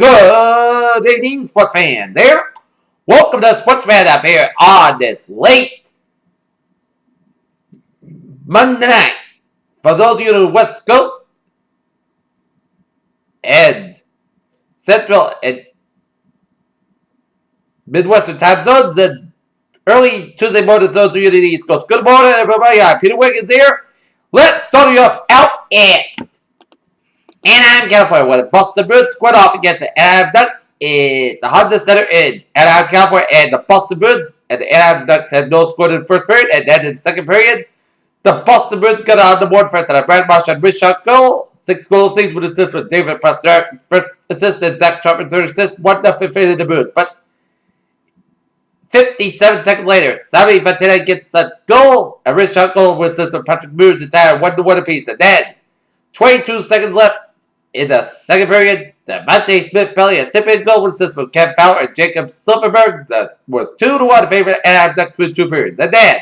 Good evening, sports fans. There. Welcome to Sports Roundup here on this late Monday night. For those of you on the West Coast and Central and Midwestern time zones, and early Tuesday morning to those of you on the East Coast. Good morning, everybody. I'm Peter Wiggins here. Let's start you off out at Anaheim, California, where the Boston Bruins squared off against the Anaheim Ducks in the Honda Center in Anaheim, California, and the Boston Bruins and the Anaheim Ducks had no score in the first period, and then in the second period, the Boston Bruins got on the board first, and a Brad Marsh and Rich shot goal. 6 goals, 6 with assists with David Preston, first assist, and Zach Trump third assist. 1-0 faded the Bruins, but 57 seconds later, Sammy Vatina gets a goal, a Rich shot goal with assist with Patrick Moons to tie 1-1 apiece, and then 22 seconds left. In the second period, Devontae Smith-Pelly a tip-in goal with assist from Ken Fowler and Jacob Silverberg. That was 2-1 favorite Anaheim Ducks for 2 periods. And then,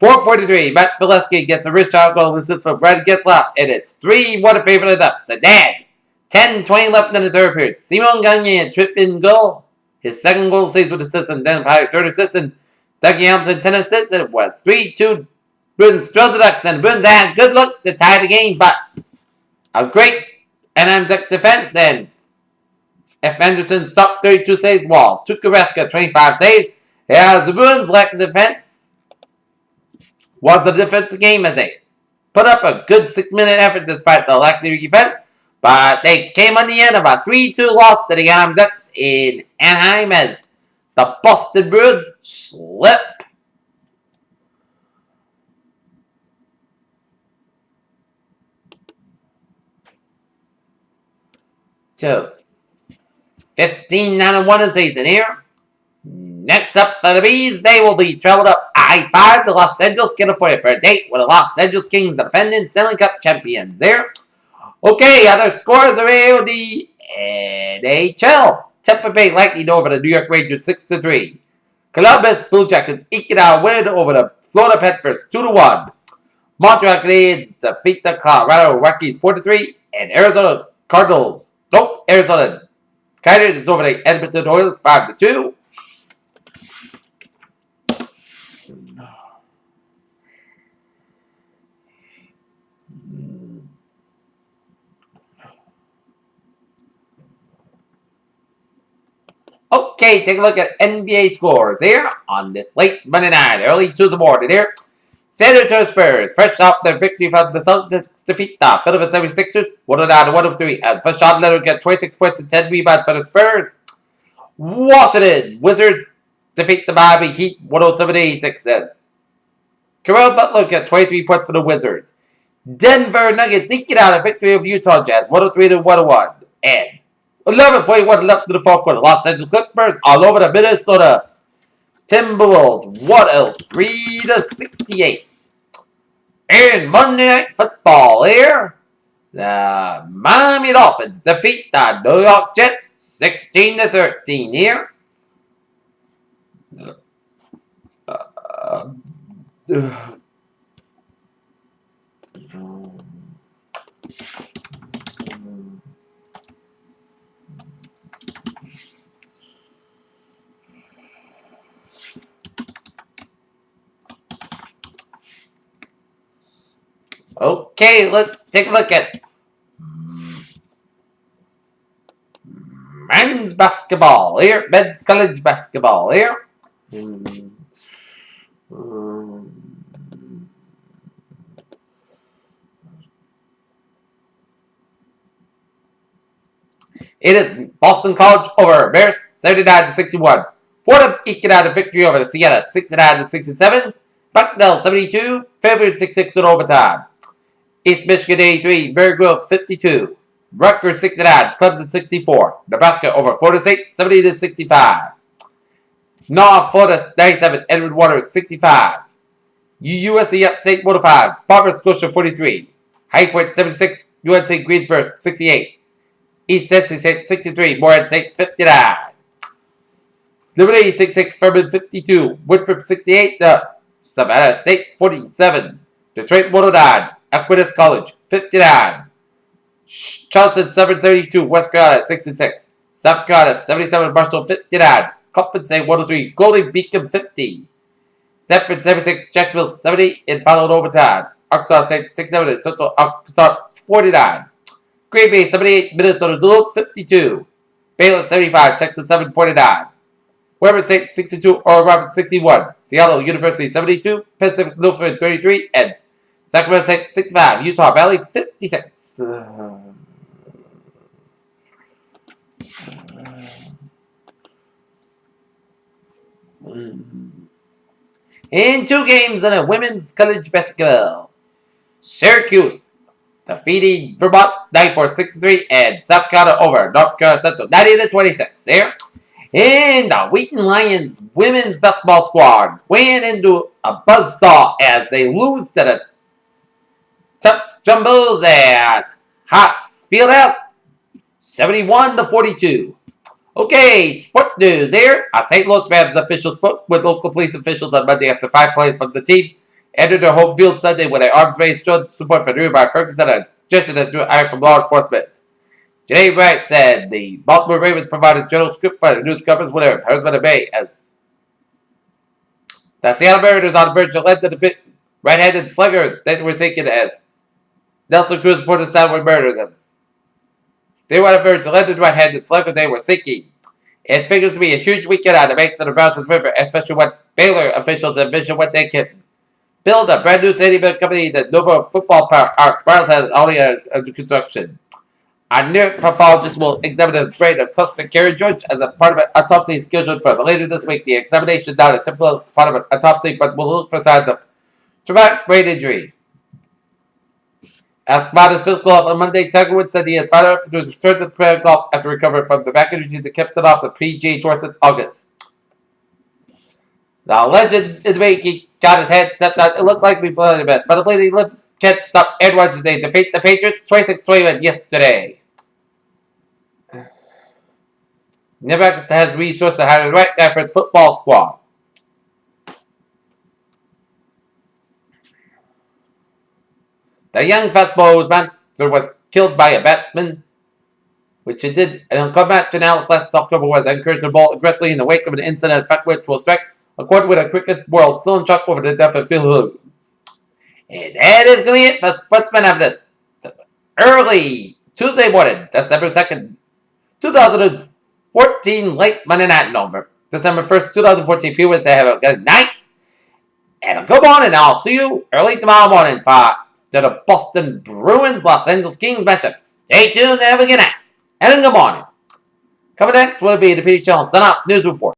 4:43, Matt Bileski gets a wrist shot goal with assist from Brad Getzlaff, and it's 3-1 favorite of the Ducks. And then, 10:20 left in the third period. Simon Gagne a trip-in goal. His second goal stays with assist, and then Powell third assist, and Dougie Hamilton 10 assists, and it was 3-2. Bruins drilled the Ducks, and Bruins had good looks to tie the game, but a great Anaheim Duck defense, and F. Anderson stopped 32 saves, while Tukareska 25 saves. As the Bruins lacked defense, was the defensive game as they put up a good 6-minute effort despite the lack of defense, but they came on the end of a 3-2 loss to the Anaheim Ducks in Anaheim as the Boston Bruins slip to 15-9-1 in season here. Next up for the Bees, they will be traveled up I-5 to Los Angeles, California for a date with the Los Angeles Kings, the defending Stanley Cup champions there. Okay, other scores are the NHL. Tampa Bay Lightning over the New York Rangers 6-3. Columbus Blue Jackets eked out a win over the Florida Panthers 2-1. Montreal Canadiens defeat the Colorado Rockies 4-3, and Arizona Coyotes over the Edmonton Oilers 5-2. Okay, take a look at NBA scores here on this late Monday night, early Tuesday morning here. San Antonio Spurs, fresh off their victory from the Celtics defeat the Philadelphia 76ers, 109-103, as Vashawn Leonard got 26 points and 10 rebounds for the Spurs. Washington Wizards defeat the Miami Heat, 107-86, as Caron Butler got 23 points for the Wizards. Denver Nuggets eked out a victory over Utah Jazz, 103-101, and 11:41 left in the fourth quarter. Los Angeles Clippers all over the Minnesota Timberwolves, 103-68. And Monday Night Football here, the Miami Dolphins defeat the New York Jets 16-13 here. Okay, let's take a look at men's basketball here, men's college basketball here. It is Boston College over Bears 79-61. Fordham eked out a victory over the Siena 69-67. Bucknell 72, Fairfield 66 in overtime. East Michigan 83, Berry Grove 52. Rutgers 69, Clemson 64. Nebraska over Florida State 70-65. North Florida 97, Edward Waters 65. USC Upstate 105, Barbara Scotia 43. High Point 76, UNC Greensboro 68. East Tennessee State 63, Morehead State 59. Liberty 66, Furman 52. Woodford 68, Savannah State 47. Detroit 109. Aquinas College 59. Charleston 732, West Carolina 66, South Carolina 77, Marshall 59, Compensate 103, Golden Beacon 50, Zephyr 76, Jacksonville 70 in final overtime, Arkansas 67, and Central Arkansas 49, Green Bay 78, Minnesota Duluth 52, Baylor 75, Texas 749, Weber State 62, Oral Roberts 61, Seattle University 72, Pacific Lutheran 33, and Sacramento State 65, Utah Valley 56. In 2 games in a women's college basketball, Syracuse defeating Vermont 94-63 and South Carolina over North Carolina Central 90-26 there. And the Wheaton Lions women's basketball squad went into a buzzsaw as they lose to the Tufts Jumbos at Haas Fieldhouse 71-42. Okay, sports news here. A St. Louis Rams official spoke with local police officials on Monday after 5 players from the team entered their home field Sunday with their arms raised, showed support for nearby Ferguson and a gesture that drew ire from law enforcement. Janae Wright said the Baltimore Ravens provided general script for the news coverage whenever Harrisburg Bay as the Seattle Mariners on the verge of led to the right-handed slugger that were taken as Nelson Cruz reported Saturday Mariners as they were on the verge of led to the right-handed slugger they were sinking. It figures to be a huge weekend on the banks of the Browns River, especially when Baylor officials envision what they can build a brand new stadium company that Nova Football Park Browns has already under construction. A neuropathologist will examine the brain of Costa Carey George as a part of an autopsy scheduled for later this week. The examination is not a typical part of an autopsy, but will look for signs of traumatic brain injury. Asked about his physical health on Monday, Tiger Woods said he has fired up to his return to the golf after recovering from the back injuries that kept it off the PGA Tour since August. The legend in the making got his head stepped on. It looked like we played the best, but the Lady Olympic can't stop Ed Rodgers. They defeat the Patriots 26-21 yesterday. Nebraska has resources to hire the right guy for its football squad. The young fastball was killed by a batsman, which it did. An combat analysis last October was encouraged to bowl aggressively in the wake of an incident, in fact, which will strike a chord with a cricket world still in shock over the death of Phil Hughes. And that is going to be it for Sportsman of this early Tuesday morning, December 2nd, 2014, late Monday night, November, December 1st, 2014. People say have a good night and a good morning. I'll see you early tomorrow morning for the Boston Bruins Los Angeles Kings matchup. Stay tuned and have a good night and a good morning. Coming next will be the PG Channel Sun Up News Report.